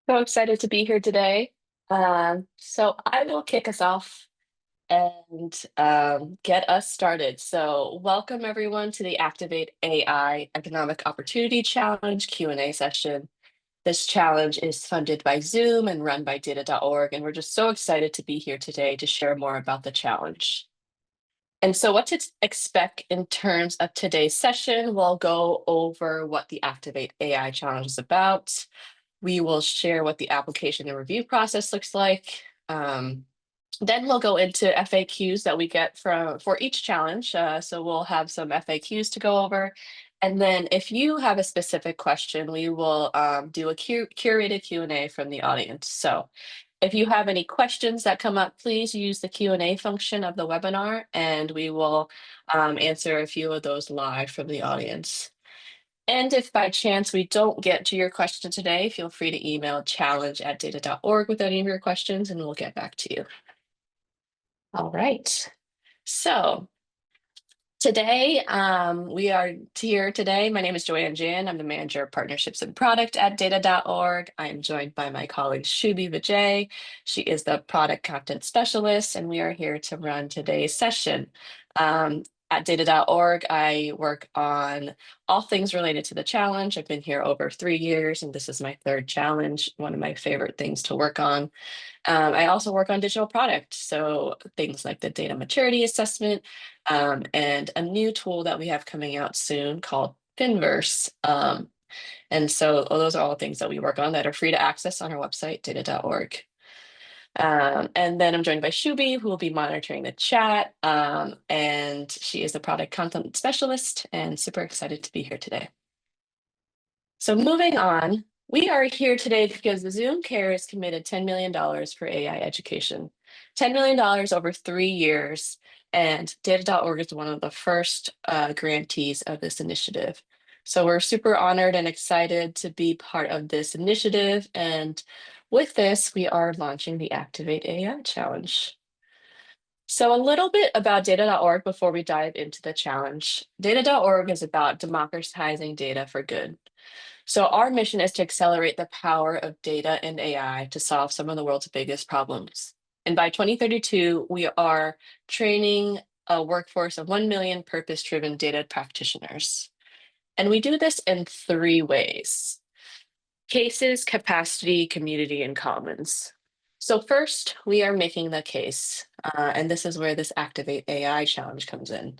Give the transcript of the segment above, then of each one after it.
So excited to be here today. So I will kick us off and get us started. So welcome everyone to the Activate AI Economic Opportunity Challenge Q&A session. This challenge is funded by Zoom and run by data.org, and we're just so excited to be here today to share more about the challenge. And so what to expect in terms of today's session, we'll go over what the Activate AI Challenge is about. We will share what the application and review process looks like. Then we'll go into FAQs that we get for each challenge. So we'll have some FAQs to go over. And then if you have a specific question, we will do a curated Q&A from the audience. So if you have any questions that come up, please use the Q&A function of the webinar, and we will answer a few of those live from the audience. And if by chance we don't get to your question today, feel free to email challenge@data.org with any of your questions, and we'll get back to you. All right. So today, we are here today. My name is Joanne Jan. I'm the Manager of Partnerships and Product at data.org. I'm joined by my colleague Shubhi Vijay. She is the Product Content Specialist, and we are here to run today's session. At data.org, I work on all things related to the challenge. I've been here over 3 years, and this is my third challenge, one of my favorite things to work on. I also work on digital products, so things like the data maturity assessment, and a new tool that we have coming out soon called Finverse. And so those are all things that we work on that are free to access on our website, data.org. And then I'm joined by Shubhi, who will be monitoring the chat. And she is the product content specialist and super excited to be here today. So moving on, we are here today because the Zoom Cares committed $10 million for AI education, $10 million over 3 years. And data.org is one of the first grantees of this initiative. So we're super honored and excited to be part of this initiative. And with this, we are launching the Activate AI Challenge. So a little bit about data.org before we dive into the challenge. Data.org is about democratizing data for good. So our mission is to accelerate the power of data and AI to solve some of the world's biggest problems. And by 2032, we are training a workforce of 1 million purpose-driven data practitioners. And we do this in 3 ways: cases, capacity, community, and commons. So first, we are making the case, and this is where this Activate AI Challenge comes in.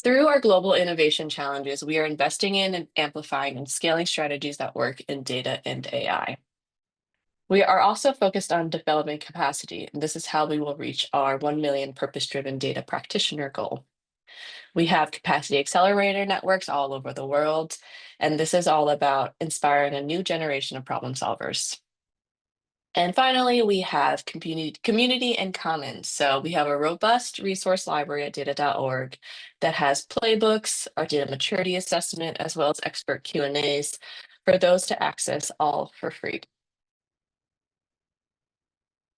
Through our global innovation challenges, we are investing in and amplifying and scaling strategies that work in data and AI. We are also focused on developing capacity, and this is how we will reach our 1 million purpose-driven data practitioner goal. We have capacity accelerator networks all over the world, and this is all about inspiring a new generation of problem solvers. And finally, we have community and commons. So we have a robust resource library at data.org that has playbooks, our data maturity assessment, as well as expert Q&As for those to access, all for free.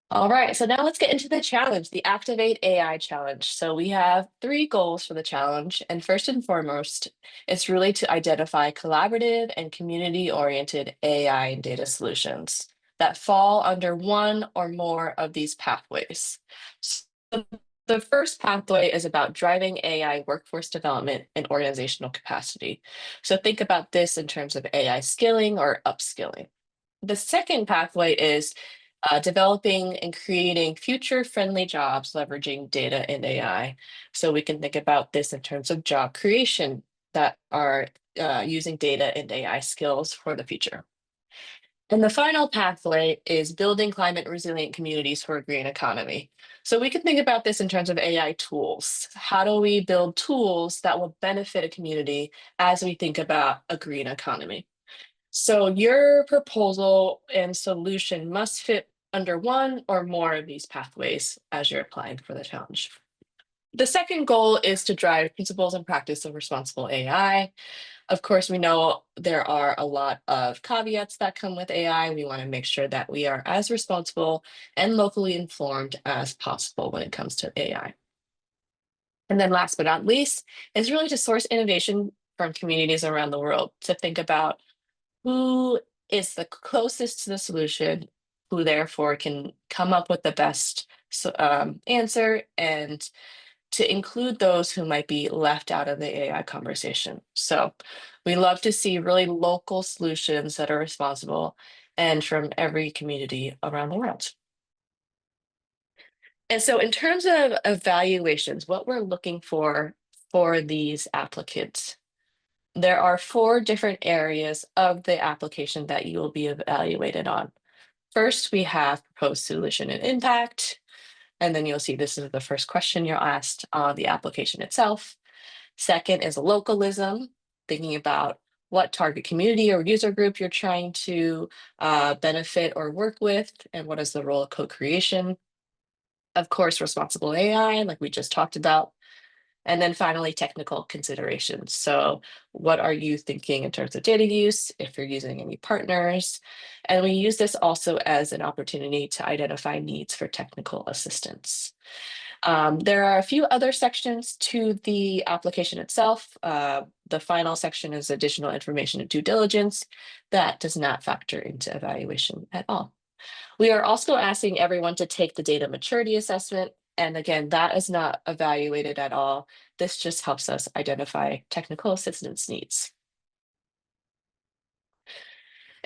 All right, so now let's get into the challenge, the Activate AI Challenge. So we have 3 goals for the challenge. And first and foremost, it's really to identify collaborative and community-oriented AI and data solutions that fall under one or more of these pathways. So the first pathway is about driving AI workforce development and organizational capacity. So think about this in terms of AI skilling or upskilling. The second pathway is developing and creating future-friendly jobs leveraging data and AI. So we can think about this in terms of job creation that are using data and AI skills for the future. And the final pathway is building climate resilient communities for a green economy. So we can think about this in terms of AI tools. How do we build tools that will benefit a community as we think about a green economy? So your proposal and solution must fit under one or more of these pathways as you're applying for the challenge. The second goal is to drive principles and practice of responsible AI. Of course, we know there are a lot of caveats that come with AI. We want to make sure that we are as responsible and locally informed as possible when it comes to AI. And then last but not least is really to source innovation from communities around the world, to think about who is the closest to the solution, who therefore can come up with the best answer, and to include those who might be left out of the AI conversation. So we love to see really local solutions that are responsible and from every community around the world. And so in terms of evaluations, what we're looking for these applicants, there are four different areas of the application that you will be evaluated on. First, we have proposed solution and impact. And then you'll see this is the first question you're asked on the application itself. Second is localism, thinking about what target community or user group you're trying to benefit or work with, and what is the role of co-creation. Of course, responsible AI, like we just talked about. And then finally, technical considerations. So what are you thinking in terms of data use, if you're using any partners? And we use this also as an opportunity to identify needs for technical assistance. There are a few other sections to the application itself. The final section is additional information and due diligence. That does not factor into evaluation at all. We are also asking everyone to take the data maturity assessment. And again, that is not evaluated at all. This just helps us identify technical assistance needs.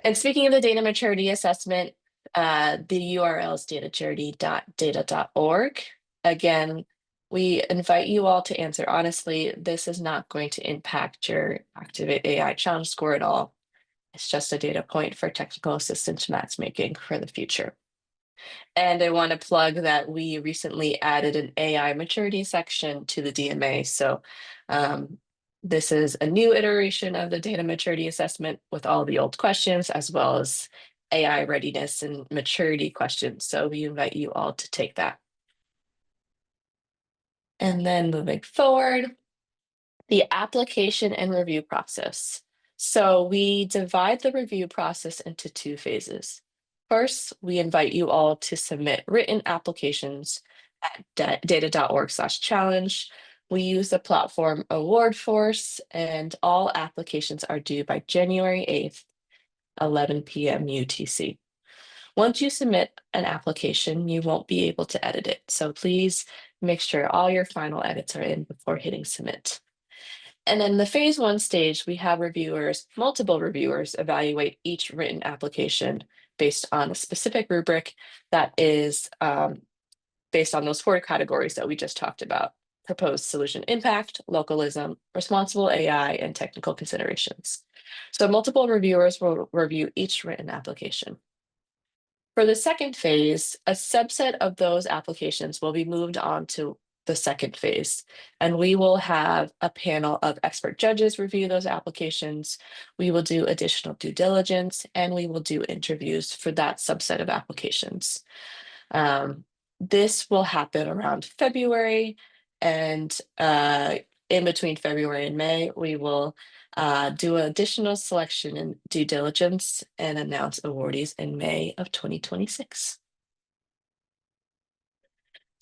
And speaking of the data maturity assessment, the URL is datacharity.data.org. Again, we invite you all to answer honestly. This is not going to impact your Activate AI challenge score at all. It's just a data point for technical assistance matchmaking for the future. And I want to plug that we recently added an AI maturity section to the DMA. So this is a new iteration of the data maturity assessment with all the old questions, as well as AI readiness and maturity questions. So we invite you all to take that. And then moving forward, the application and review process. So we divide the review process into two phases. First, we invite you all to submit written applications at data.org/challenge. We use the platform AwardForce, and all applications are due by January 8th, 11 p.m. UTC. Once you submit an application, you won't be able to edit it. So please make sure all your final edits are in before hitting submit. And in the phase one stage, we have reviewers, multiple reviewers, evaluate each written application based on a specific rubric that is based on those four categories that we just talked about: proposed solution impact, localism, responsible AI, and technical considerations. So multiple reviewers will review each written application. For the second phase, a subset of those applications will be moved on to the second phase, and we will have a panel of expert judges review those applications. We will do additional due diligence, and we will do interviews for that subset of applications. This will happen around February, and in between February and May, we will do additional selection and due diligence and announce awardees in May of 2026.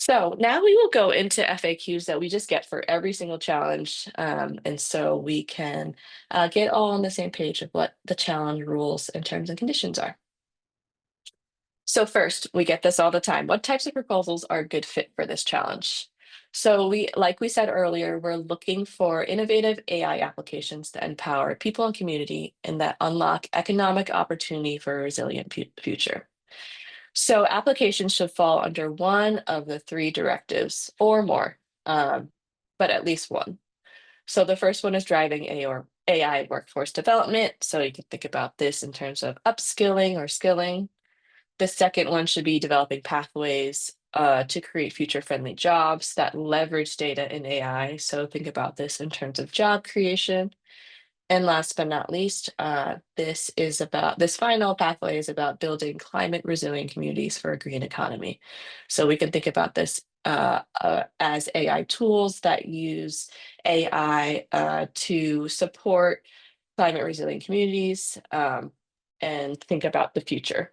So now we will go into FAQs that we just get for every single challenge. And so we can get all on the same page of what the challenge rules and terms and conditions are. So first, we get this all the time. What types of proposals are a good fit for this challenge? So like we said earlier, we're looking for innovative AI applications that empower people and community and that unlock economic opportunity for a resilient future. So applications should fall under one of the three directives or more, but at least one. So the first one is driving AI workforce development. So you can think about this in terms of upskilling or skilling. The second one should be developing pathways to create future-friendly jobs that leverage data and AI. So think about this in terms of job creation. And last but not least, this final pathway is about building climate resilient communities for a green economy. So we can think about this as AI tools that use AI to support climate resilient communities, and think about the future.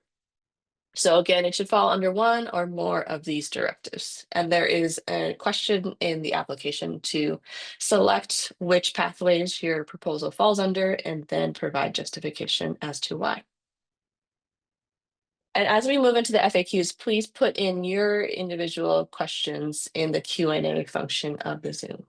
So again, it should fall under one or more of these directives. And there is a question in the application to select which pathways your proposal falls under and then provide justification as to why. And as we move into the FAQs, please put in your individual questions in the Q&A function of the Zoom.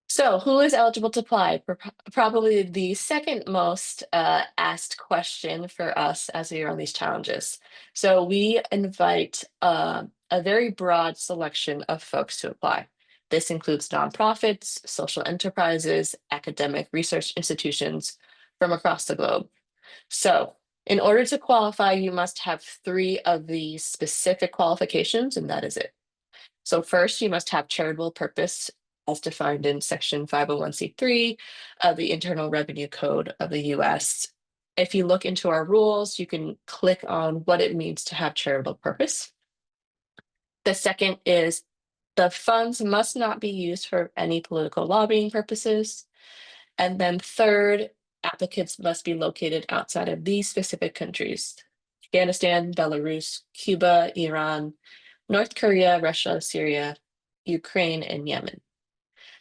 So who is eligible to apply? Probably the second most asked question for us as we run these challenges. So we invite a very broad selection of folks to apply. This includes nonprofits, social enterprises, academic research institutions from across the globe. So in order to qualify, you must have 3 of these specific qualifications, and that is it. So first, you must have charitable purpose as defined in Section 501(c)(3 of the Internal Revenue Code of the US. If you look into our rules, you can click on what it means to have charitable purpose. The second is the funds must not be used for any political lobbying purposes. And then third, applicants must be located outside of these specific countries: Afghanistan, Belarus, Cuba, Iran, North Korea, Russia, Syria, Ukraine, and Yemen.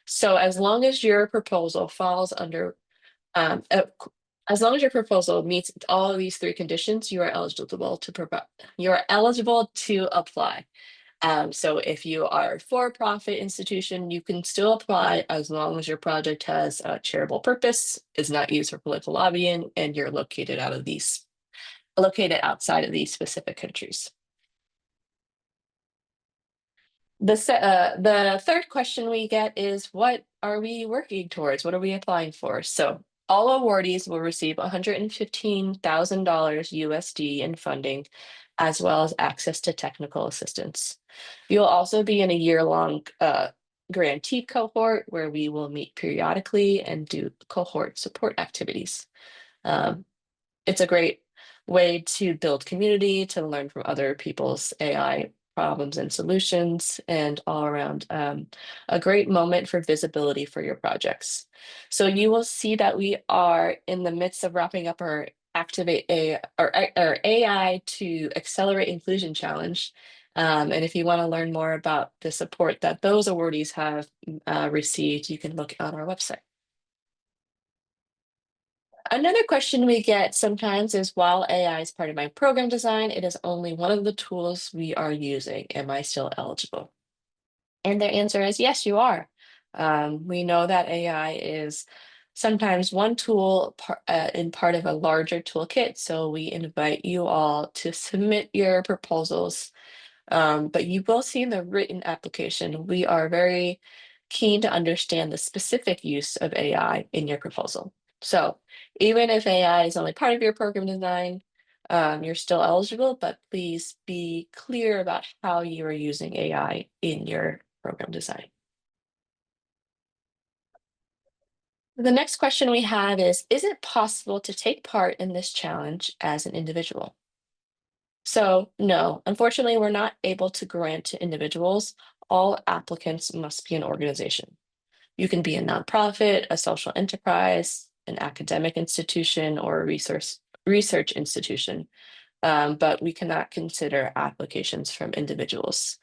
So as long as your proposal falls under, as long as your proposal meets all of these 3 conditions, you are eligible to provide, you are eligible to apply. So if you are a for-profit institution, you can still apply as long as your project has a charitable purpose, is not used for political lobbying, and you're located outside of these specific countries. The third question we get is, what are we working towards? What are we applying for? So all awardees will receive $115,000 USD in funding, as well as access to technical assistance. You'll also be in a year-long grantee cohort where we will meet periodically and do cohort support activities. It's a great way to build community, to learn from other people's AI problems and solutions, and all around a great moment for visibility for your projects. So you will see that we are in the midst of wrapping up our Activate AI, our AI to Accelerate Inclusion Challenge. And if you want to learn more about the support that those awardees have received, you can look on our website. Another question we get sometimes is, while AI is part of my program design, it is only one of the tools we are using. Am I still eligible? And their answer is yes, you are. We know that AI is sometimes one tool in part of a larger toolkit. So we invite you all to submit your proposals, but you will see in the written application, we are very keen to understand the specific use of AI in your proposal. So even if AI is only part of your program design, you're still eligible, but please be clear about how you are using AI in your program design. The next question we have is it possible to take part in this challenge as an individual? So no, unfortunately, we're not able to grant to individuals. All applicants must be an organization. You can be a nonprofit, a social enterprise, an academic institution, or a research institution, but we cannot consider applications from individuals.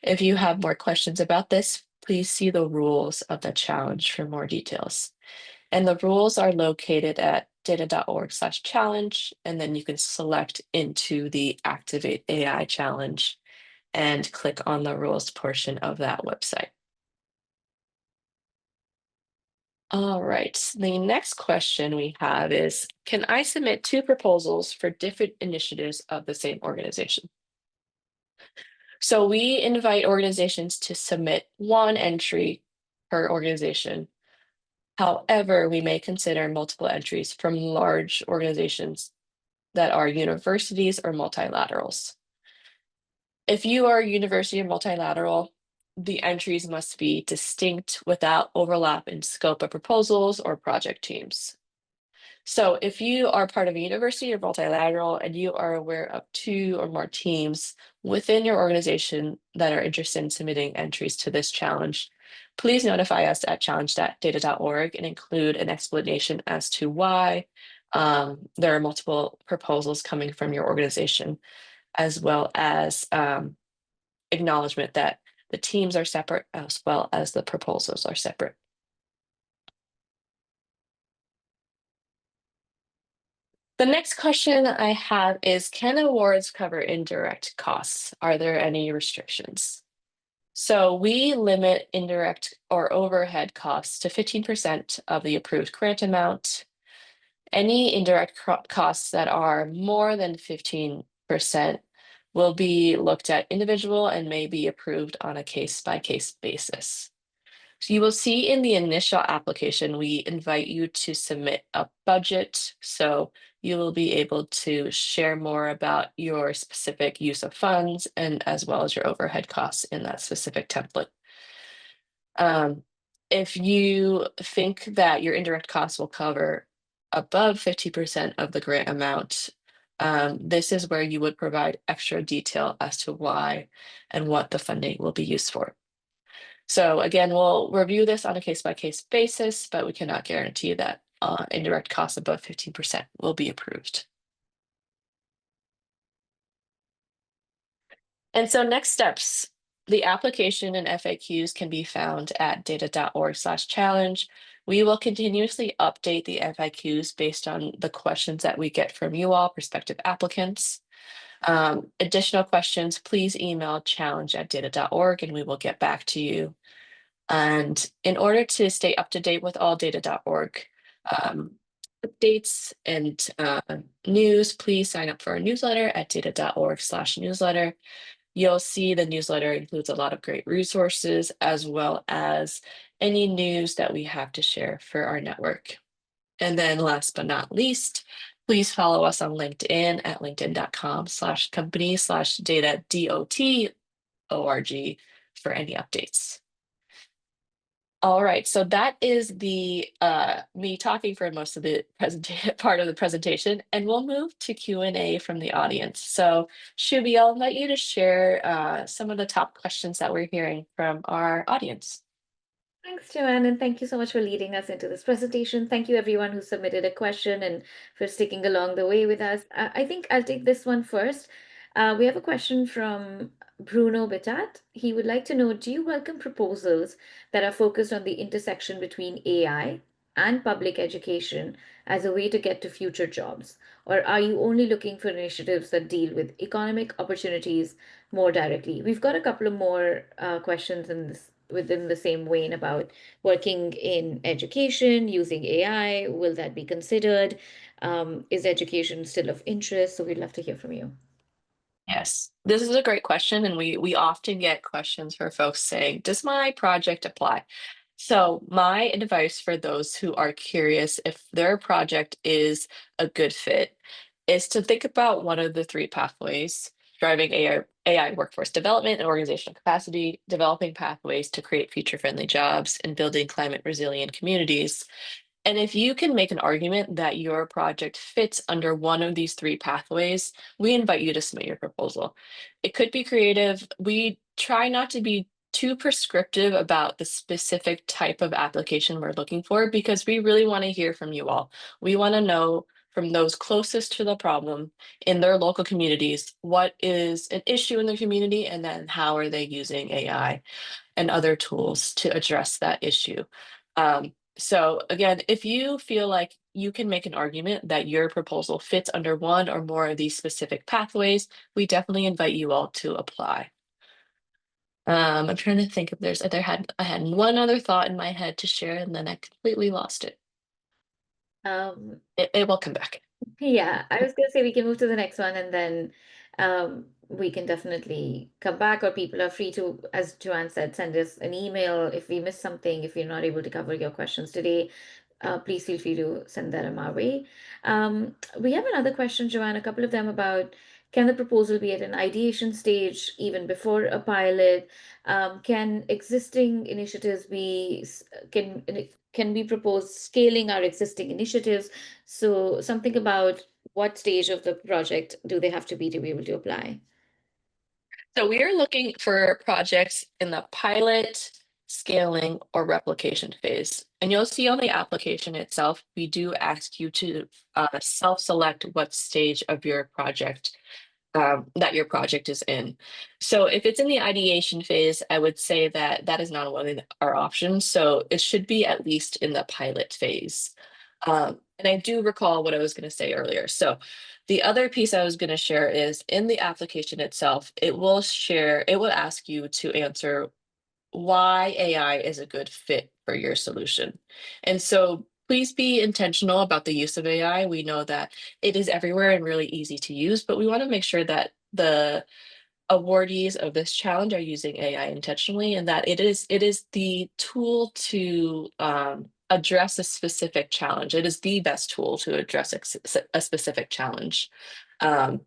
If you have more questions about this, please see the rules of the challenge for more details. And the rules are located at data.org/challenge, and then you can select into the Activate AI challenge and click on the rules portion of that website. All right, the next question we have is, can I submit 2 proposals for different initiatives of the same organization? So we invite organizations to submit 1 entry per organization. However, we may consider multiple entries from large organizations that are universities or multilaterals. If you are a university or multilateral, the entries must be distinct without overlap in scope of proposals or project teams. So if you are part of a university or multilateral and you are aware of 2 or more teams within your organization that are interested in submitting entries to this challenge, please notify us at challenge.data.org and include an explanation as to why there are multiple proposals coming from your organization, as well as acknowledgement that the teams are separate as well as the proposals are separate. The next question I have is, can awards cover indirect costs? Are there any restrictions? So we limit indirect or overhead costs to 15% of the approved grant amount. Any indirect costs that are more than 15% will be looked at individual and may be approved on a case-by-case basis. So you will see in the initial application, we invite you to submit a budget. So you will be able to share more about your specific use of funds and as well as your overhead costs in that specific template. If you think that your indirect costs will cover above 50% of the grant amount, this is where you would provide extra detail as to why and what the funding will be used for. So again, we'll review this on a case-by-case basis, but we cannot guarantee that indirect costs above 15% will be approved. And so next steps, the application and FAQs can be found at data.org/challenge. We will continuously update the FAQs based on the questions that we get from you all, prospective applicants. Additional questions, please email challenge@data.org and we will get back to you. And in order to stay up to date with all data.org updates and news, please sign up for our newsletter at data.org/newsletter. You'll see the newsletter includes a lot of great resources as well as any news that we have to share for our network. And then last but not least, please follow us on LinkedIn at linkedin.com/company/data.org for any updates. All right, so that is the me talking for most of the part of the presentation, and we'll move to Q&A from the audience. So Shubi, I'll invite you to share some of the top questions that we're hearing from our audience. Thanks, Joanne, and thank you so much for leading us into this presentation. Thank you, everyone who submitted a question and for sticking along the way with us. I think I'll take this one first. We have a question from Bruno Bitat. He would like to know, do you welcome proposals that are focused on the intersection between AI and public education as a way to get to future jobs? Or are you only looking for initiatives that deal with economic opportunities more directly? We've got a couple of more questions in this within the same vein about working in education, using AI. Will that be considered? Is education still of interest? So we'd love to hear from you. Yes, this is a great question, and we often get questions for folks saying, does my project apply? So my advice for those who are curious if their project is a good fit is to think about one of the three pathways: driving AI workforce development and organizational capacity, developing pathways to create future-friendly jobs, and building climate resilient communities. And if you can make an argument that your project fits under one of these three pathways, we invite you to submit your proposal. It could be creative. We try not to be too prescriptive about the specific type of application we're looking for because we really want to hear from you all. We want to know from those closest to the problem in their local communities what is an issue in the community and then how are they using AI and other tools to address that issue. So again, if you feel like you can make an argument that your proposal fits under one or more of these specific pathways, we definitely invite you all to apply. I'm trying to think if there's I had one other thought in my head to share and then I completely lost it. It will come back. Yeah, I was going to say we can move to the next one and then we can definitely come back, or people are free to, as Joanne said, send us an email if we miss something, if we're not able to cover your questions today. Please feel free to send them our way. We have another question, Joanne, a couple of them about, can the proposal be at an ideation stage even before a pilot? Can existing initiatives be, can we propose scaling our existing initiatives? So something about what stage of the project do they have to be able to apply? So we are looking for projects in the pilot, scaling, or replication phase. And you'll see on the application itself, we do ask you to self-select what stage of your project that your project is in. So if it's in the ideation phase, I would say that that is not one of our options. So it should be at least in the pilot phase. And I do recall what I was going to say earlier. So the other piece I was going to share is in the application itself, it will ask you to answer why AI is a good fit for your solution. And so please be intentional about the use of AI. We know that it is everywhere and really easy to use, but we want to make sure that the awardees of this challenge are using AI intentionally and that it is the tool to address a specific challenge. It is the best tool to address a specific challenge. Um,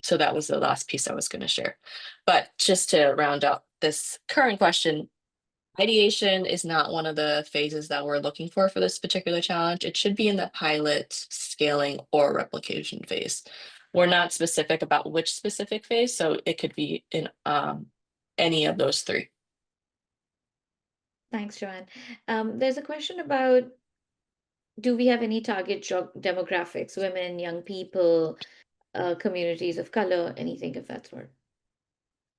so that was the last piece I was going to share. But just to round out this current question, ideation is not one of the phases that we're looking for this particular challenge. It should be in the pilot, scaling, or replication phase. We're not specific about which specific phase, so it could be in any of those three. Thanks, Joanne. There's a question about, do we have any target demographics, women, young people, communities of color, anything of that sort?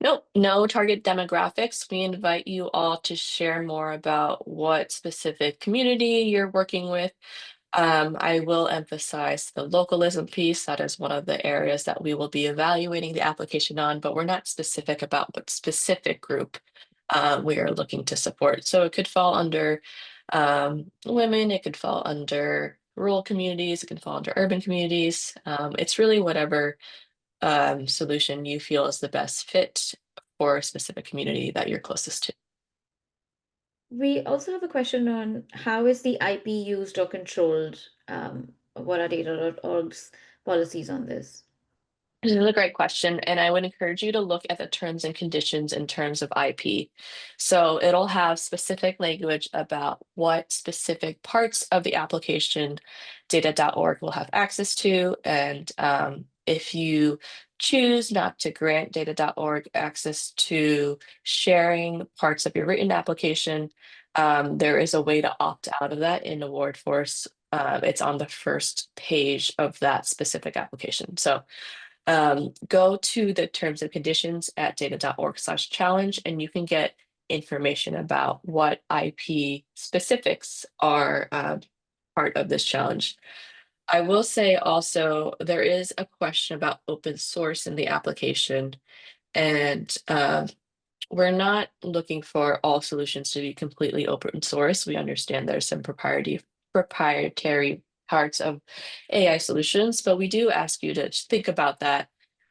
Nope, no target demographics. We invite you all to share more about what specific community you're working with. I will emphasize the localism piece. That is one of the areas that we will be evaluating the application on, but we're not specific about what specific group we are looking to support. So it could fall under women, it could fall under rural communities, it can fall under urban communities. It's really whatever solution you feel is the best fit for a specific community that you're closest to. We also have a question on how is the IP used or controlled? What are data.org's policies on this? This is a great question, and I would encourage you to look at the terms and conditions in terms of IP. So it'll have specific language about what specific parts of the application data.org will have access to. And if you choose not to grant data.org access to sharing parts of your written application, there is a way to opt out of that in AwardForce. It's on the first page of that specific application. So go to the terms and conditions at data.org/challenge, and you can get information about what IP specifics are part of this challenge. I will say also there is a question about open source in the application, and we're not looking for all solutions to be completely open source. We understand there's some proprietary parts of AI solutions, but we do ask you to think about that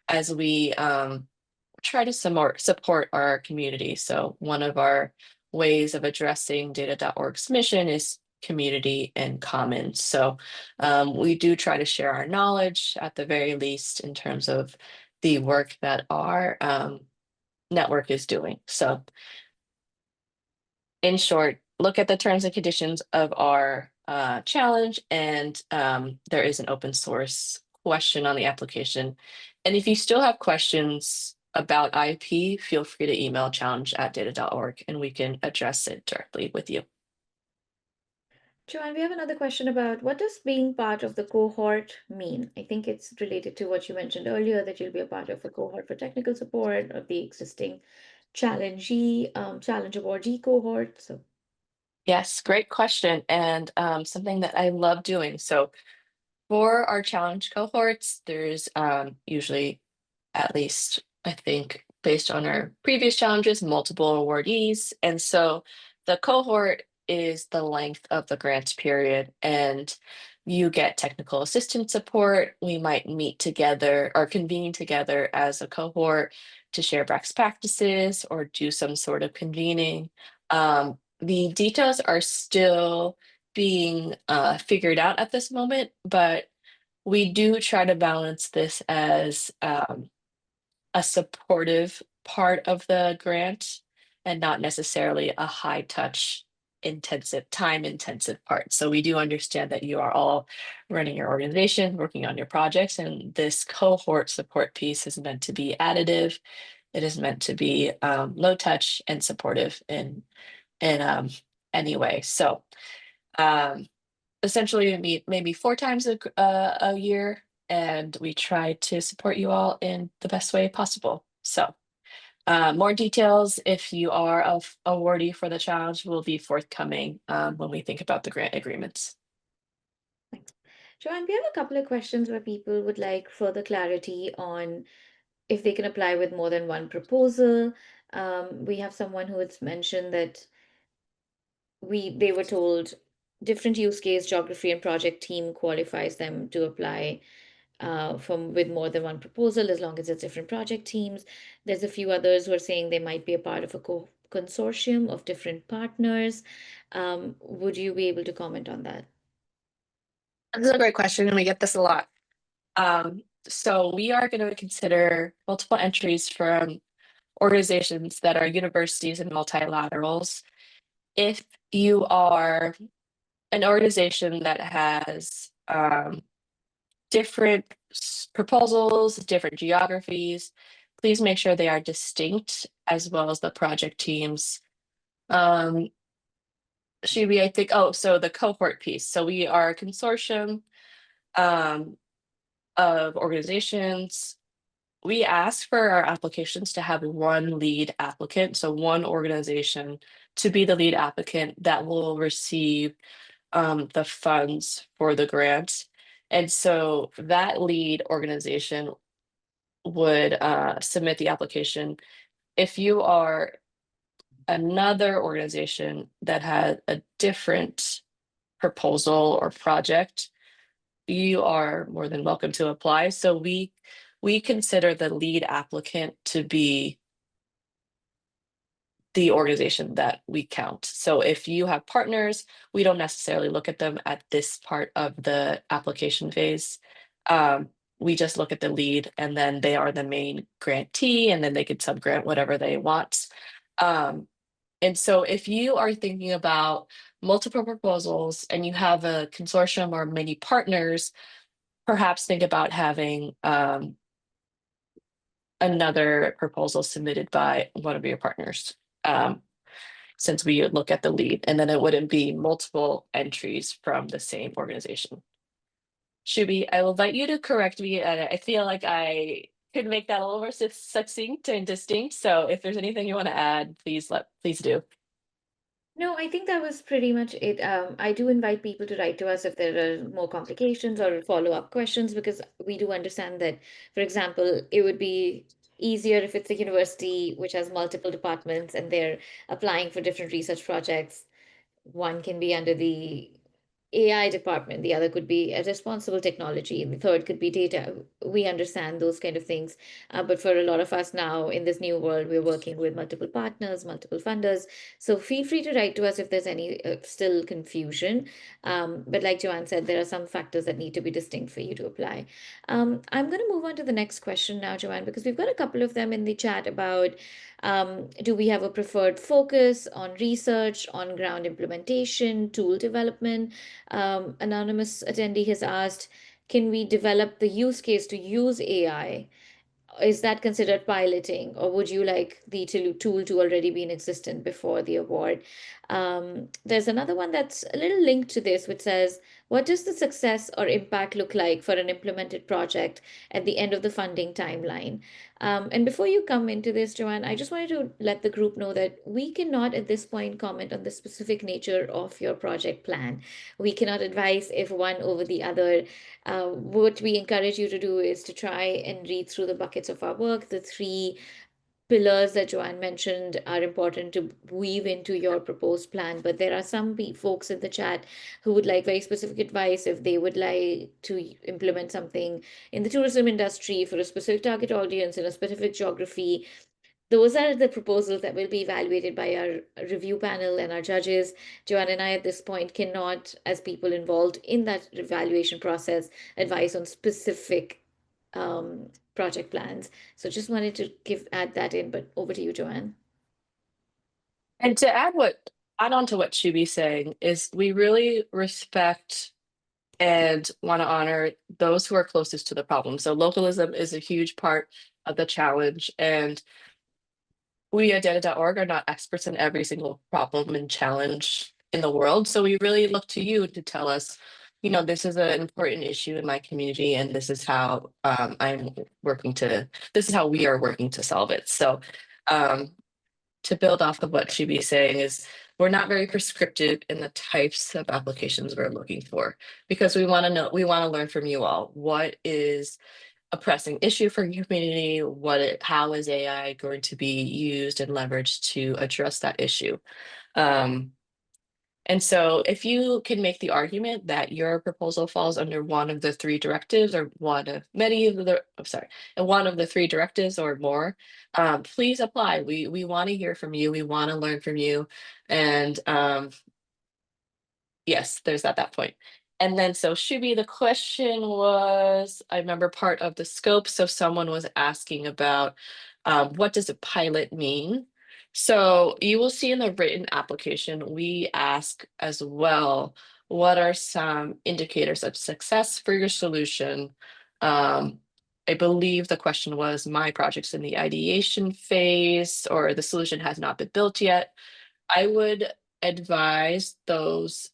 as we try to support our community. So one of our ways of addressing data.org's mission is community and commons. So we do try to share our knowledge at the very least in terms of the work that our network is doing. So in short, look at the terms and conditions of our challenge, and there is an open source question on the application. And if you still have questions about IP, feel free to email challenge@data.org and we can address it directly with you. Joanne, we have another question about what does being part of the cohort mean? I think it's related to what you mentioned earlier, that you'll be a part of a cohort for technical support of the existing challenge awardee cohort. So Yes, great question, and something that I love doing. So for our challenge cohorts, there's usually at least, I think, based on our previous challenges, multiple awardees. And so the cohort is the length of the grant period, and you get technical assistance support. We might meet together or convene together as a cohort to share best practices or do some sort of convening. The details are still being figured out at this moment, but we do try to balance this as a supportive part of the grant and not necessarily a high touch intensive time intensive part. So we do understand that you are all running your organization, working on your projects, and this cohort support piece is meant to be additive. It is meant to be low touch and supportive in any way. So um, essentially we meet maybe 4 times a year, and we try to support you all in the best way possible. So more details, if you are a awardee for the challenge, will be forthcoming when we think about the grant agreements. Joanne, we have a couple of questions where people would like further clarity on if they can apply with more than one proposal. We have someone who has mentioned that they were told different use case, geography, and project team qualifies them to apply from with more than one proposal as long as it's different project teams. There's a few others who are saying they might be a part of a consortium of different partners. Would you be able to comment on that? This is a great question, and we get this a lot. So we are going to consider multiple entries from organizations that are universities and multilaterals. If you are an organization that has different proposals, different geographies, please make sure they are distinct as well as the project teams. Should we, I think, oh, so the cohort piece. So we are a consortium um, of organizations. We ask for our applications to have one lead applicant, so one organization to be the lead applicant that will receive the funds for the grant. And so that lead organization would submit the application. If you are another organization that has a different proposal or project, you are more than welcome to apply. So we consider the lead applicant to be the organization that we count. So if you have partners, we don't necessarily look at them at this part of the application phase. We just look at the lead, and then they are the main grantee, and then they could subgrant whatever they want. And so if you are thinking about multiple proposals and you have a consortium or many partners, perhaps think about having another proposal submitted by one of your partners, since we would look at the lead, and then it wouldn't be multiple entries from the same organization. Shubi, I will invite you to correct me. I feel like I could make that a little more succinct and distinct. So if there's anything you want to add, please do. No, I think that was pretty much it. I do invite people to write to us if there are more complications or follow-up questions, because we do understand that, for example, it would be easier if it's a university which has multiple departments and they're applying for different research projects. One can be under the AI department, the other could be a responsible technology, and the third could be data. We understand those kind of things. But for a lot of us now in this new world, we're working with multiple partners, multiple funders. So feel free to write to us if there's any still confusion. But like Joanne said, there are some factors that need to be distinct for you to apply. I'm going to move on to the next question now, Joanne, because we've got a couple of them in the chat about do we have a preferred focus on research, on ground implementation, tool development? Anonymous attendee has asked, can we develop the use case to use AI? Is that considered piloting, or would you like the tool to already be in existence before the award? There's another one that's a little linked to this, which says, what does the success or impact look like for an implemented project at the end of the funding timeline? And before you come into this, Joanne, I just wanted to let the group know that we cannot at this point comment on the specific nature of your project plan. We cannot advise if one over the other. What we encourage you to do is to try and read through the buckets of our work. The three pillars that Joanne mentioned are important to weave into your proposed plan. But there are some folks in the chat who would like very specific advice if they would like to implement something in the tourism industry for a specific target audience in a specific geography. Those are the proposals that will be evaluated by our review panel and our judges. Joanne and I, at this point, cannot, as people involved in that evaluation process, advise on specific project plans. So just wanted to add that in, but over to you, Joanne. And to add on to what Shubi's saying is we really respect and want to honor those who are closest to the problem. So localism is a huge part of the challenge, and we at data.org are not experts in every single problem and challenge in the world. So we really look to you to tell us, this is an important issue in my community, and this is how this is how we are working to solve it. So to build off of what Shubi's saying is we're not very prescriptive in the types of applications we're looking for because we want to know, we want to learn from you all. What is a pressing issue for your community? How is AI going to be used and leveraged to address that issue? Um, and so if you can make the argument that your proposal falls under one of the three directives or one of many of the, I'm sorry, and one of the three directives or more, please apply. We want to hear from you. We want to learn from you. And yes, there's at that point. And then so Shubi, the question was, I remember part of the scope. So someone was asking about what does a pilot mean? So you will see in the written application, we ask as well, what are some indicators of success for your solution? I believe the question was, my project's in the ideation phase or the solution has not been built yet. I would advise those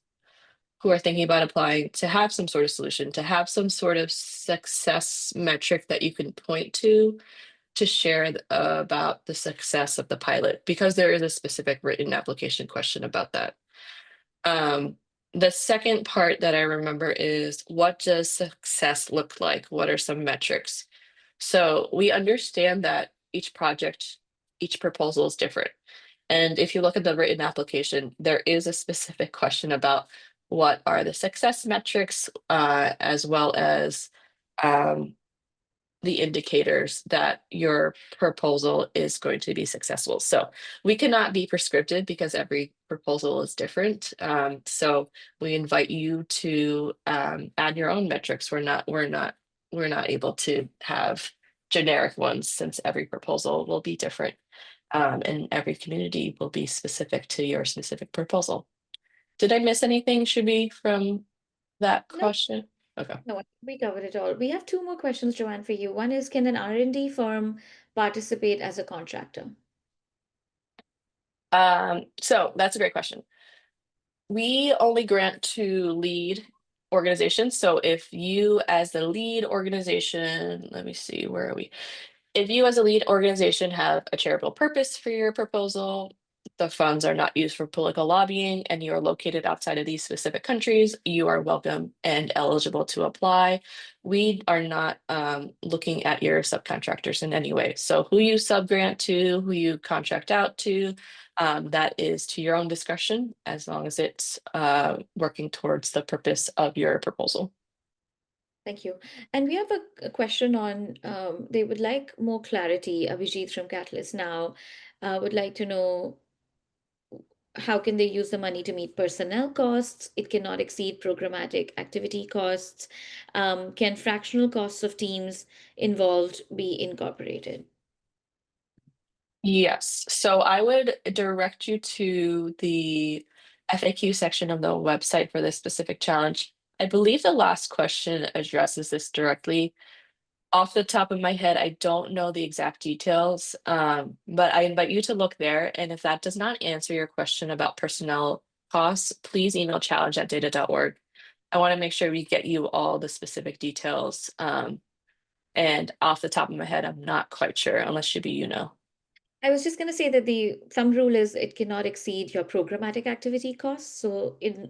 who are thinking about applying to have some sort of solution, to have some sort of success metric that you can point to share about the success of the pilot, because there is a specific written application question about that. The second part that I remember is, what does success look like? What are some metrics? So we understand that each project, each proposal is different. And if you look at the written application, there is a specific question about what are the success metrics, as well as the indicators that your proposal is going to be successful. So we cannot be prescriptive because every proposal is different. So we invite you to add your own metrics. We're not able to have generic ones since every proposal will be different. And every community will be specific to your specific proposal. Did I miss anything, Shubi, from that No, question? Okay. no, we covered it all. We have two more questions, Joanne, for you. One is, can an R&D firm participate as a contractor? So that's a great question. We only grant to lead organizations. So if you as the lead organization, let me see, where are we? If you as a lead organization have a charitable purpose for your proposal, the funds are not used for political lobbying, and you are located outside of these specific countries, you are welcome and eligible to apply. We are not looking at your subcontractors in any way. So who you subgrant to, who you contract out to, that is to your own discretion, as long as it's working towards the purpose of your proposal. Thank you. And we have a question on, they would like more clarity. Abhijit from Catalyst Now would like to know, how can they use the money to meet personnel costs? It cannot exceed programmatic activity costs. Can fractional costs of teams involved be incorporated? Yes, so I would direct you to the FAQ section of the website for this specific challenge. I believe the last question addresses this directly. Off the top of my head, I don't know the exact details, but I invite you to look there. And if that does not answer your question about personnel costs, please email challenge@data.org. I want to make sure we get you all the specific details. And off the top of my head, I'm not quite sure, unless Shibi, you know. I was just going to say that the thumb rule is it cannot exceed your programmatic activity costs. So in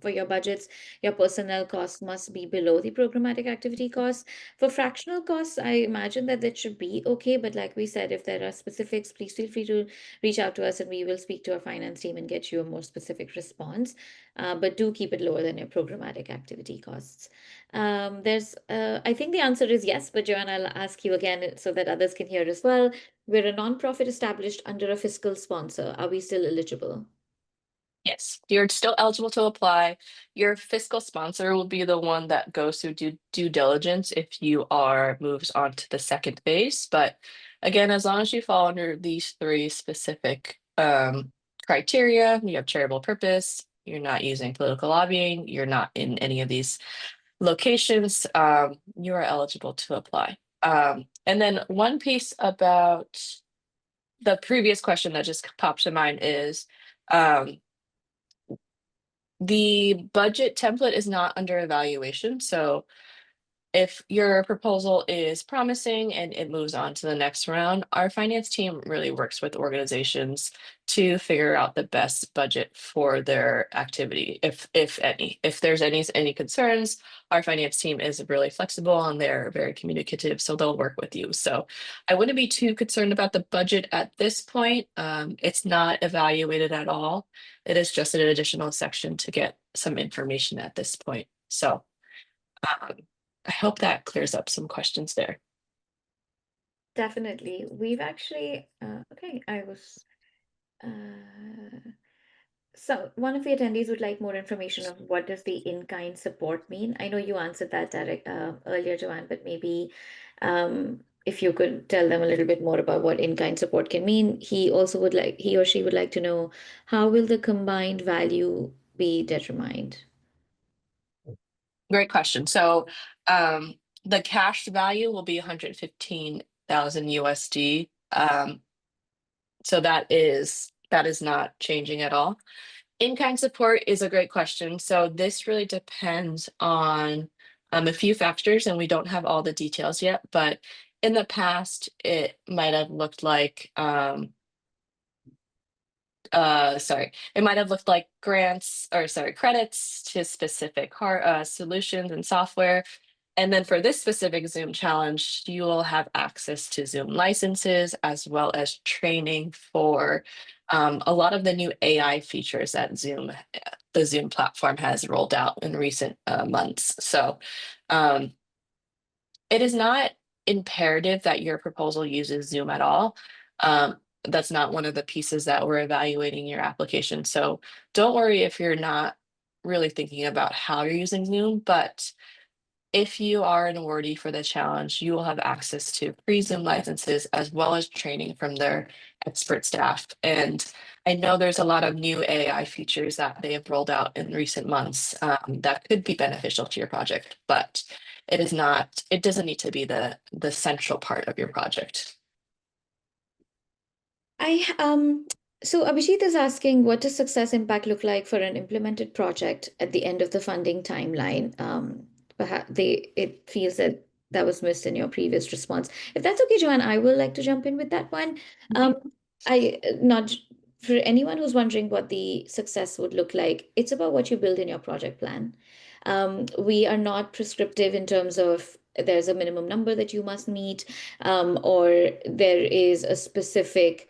for your budgets, your personnel costs must be below the programmatic activity costs. For fractional costs, I imagine that that should be okay. But like we said, if there are specifics, please feel free to reach out to us and we will speak to our finance team and get you a more specific response. But do keep it lower than your programmatic activity costs. I think the answer is yes, but Joanne, I'll ask you again so that others can hear as well. We're a nonprofit established under a fiscal sponsor. Are we still eligible? Yes, you're still eligible to apply. Your fiscal sponsor will be the one that goes through due diligence if you are moved on to the second phase. But again, as long as you fall under these three specific criteria, you have charitable purpose, you're not using political lobbying, you're not in any of these locations, you are eligible to apply. And then one piece about the previous question that just popped to mind is, the budget template is not under evaluation. So if your proposal is promising and it moves on to the next round, our finance team really works with organizations to figure out the best budget for their activity, if any. If there's any concerns, our finance team is really flexible and they're very communicative, so they'll work with you. So I wouldn't be too concerned about the budget at this point. It's not evaluated at all. It is just an additional section to get some information at this point. So um, I hope that clears up some questions there. Definitely. We've actually, okay, I was, uh, so one of the attendees would like more information of what does the in-kind support mean? I know you answered that earlier, Joanne, but maybe if you could tell them a little bit more about what in-kind support can mean. He or she would like to know how will the combined value be determined? Great question. So the cash value will be 115,000 USD. So that is not changing at all. In-kind support is a great question. So this really depends on a few factors, and we don't have all the details yet, but in the past, it might have looked like it might have looked like grants or sorry, credits to specific solutions and software. And then for this specific Zoom challenge, you will have access to Zoom licenses as well as training for a lot of the new AI features that the Zoom platform has rolled out in recent months. So um, it is not imperative that your proposal uses Zoom at all. That's not one of the pieces that we're evaluating your application. So don't worry if you're not really thinking about how you're using Zoom, but if you are an awardee for the challenge, you will have access to free Zoom licenses as well as training from their expert staff. And I know there's a lot of new AI features that they have rolled out in recent months that could be beneficial to your project, but it doesn't need to be the central part of your project. I so Abhijit is asking, what does success impact look like for an implemented project at the end of the funding timeline? Perhaps it feels that that was missed in your previous response. If that's okay, Joanne, I will like to jump in with that one. Mhm. Um, I not For anyone who's wondering what the success would look like, it's about what you build in your project plan. We are not prescriptive in terms of there's a minimum number that you must meet, or there is a specific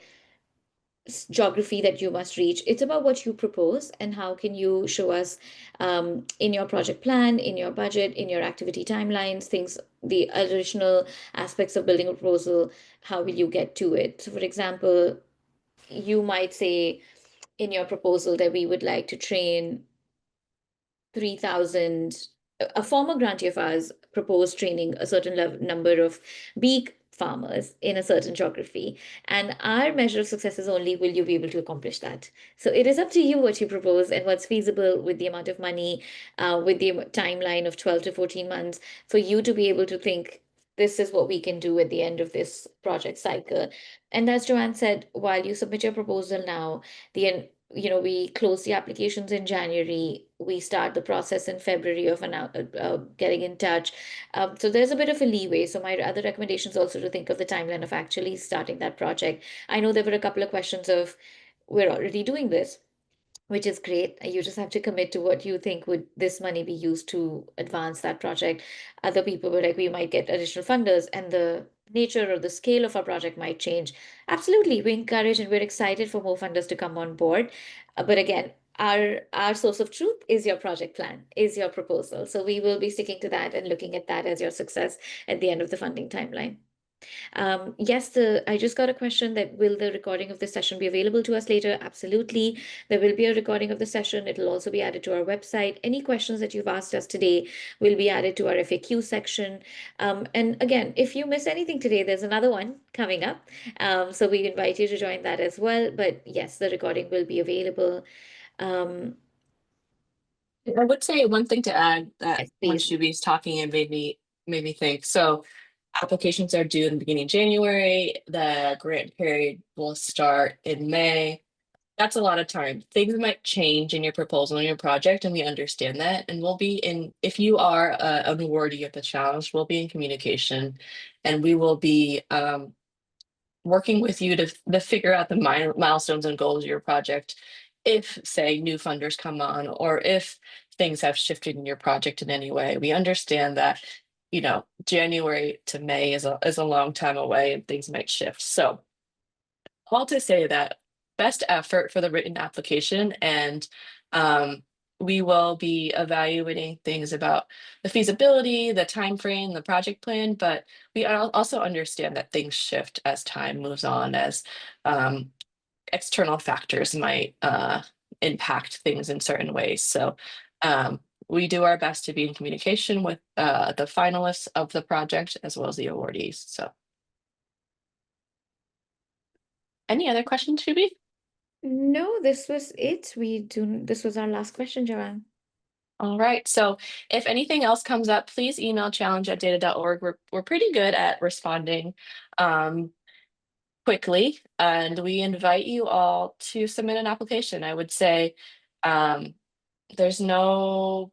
geography that you must reach. It's about what you propose and how can you show us in your project plan, in your budget, in your activity timelines, things, the additional aspects of building a proposal, how will you get to it? So for example, you might say in your proposal that we would like to train 3,000, a former grantee of ours proposed training a certain number of bee farmers in a certain geography. And our measure of success is only will you be able to accomplish that? So it is up to you what you propose and what's feasible with the amount of money, with the timeline of 12 to 14 months, for you to be able to think, this is what we can do at the end of this project cycle. And as Joanne said, while you submit your proposal now, we close the applications in January. We start the process in February of getting in touch. So there's a bit of a leeway. So my other recommendation is also to think of the timeline of actually starting that project. I know there were a couple of questions of, we're already doing this, which is great. You just have to commit to what you think would this money be used to advance that project. Other people were like, we might get additional funders and the nature or the scale of our project might change. Absolutely. We encourage and we're excited for more funders to come on board. But again, our source of truth is your project plan, is your proposal. So we will be sticking to that and looking at that as your success at the end of the funding timeline. Yes, I just got a question that will the recording of this session be available to us later? Absolutely. There will be a recording of the session. It'll also be added to our website. Any questions that you've asked us today will be added to our FAQ section. And again, if you miss anything today, there's another one coming up. So we invite you to join that as well. But yes, the recording will be available. Um, I would say one thing to add that yes, when please. Shubi's talking, it made me think. So applications are due in the beginning of January. The grant period will start in May. That's a lot of time. Things might change in your proposal and your project, and we understand that. And we'll be in, if you are an awardee of the challenge, we'll be in communication and we will be working with you to figure out the milestones and goals of your project. If, say, new funders come on, or if things have shifted in your project in any way, we understand that, January to May is a long time away and things might shift. So all to say that best effort for the written application, and um, we will be evaluating things about the feasibility, the time frame, the project plan, but we also understand that things shift as time moves on, as um, external factors might impact things in certain ways. So um, we do our best to be in communication with the finalists of the project as well as the awardees. So any other questions, Phoebe? No, this was it. This was our last question, Joanne. All right. So if anything else comes up, please email challenge@data.org. We're pretty good at responding um, quickly, and we invite you all to submit an application. I would say um, there's no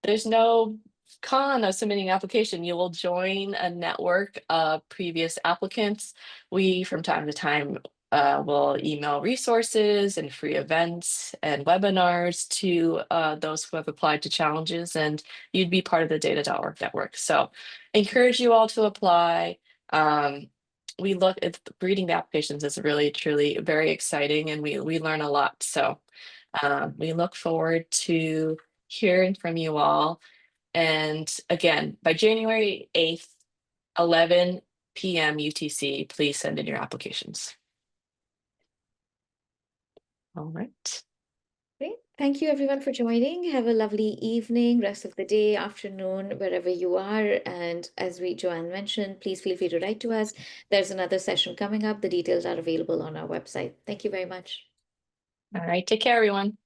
there's no con of submitting an application. You will join a network of previous applicants. We, from time to time, will email resources and free events and webinars to those who have applied to challenges, and you'd be part of the data.org network. So encourage you all to apply. Um, we look at reading the applications is really, truly very exciting, and we learn a lot. So we look forward to hearing from you all. And again, by January 8th, 11 p.m. UTC, please send in your applications. All right. Great. Thank you everyone for joining. Have a lovely evening, rest of the day, afternoon, wherever you are. And as Joanne mentioned, please feel free to write to us. There's another session coming up. The details are available on our website. Thank you very much. All right. Take care, everyone.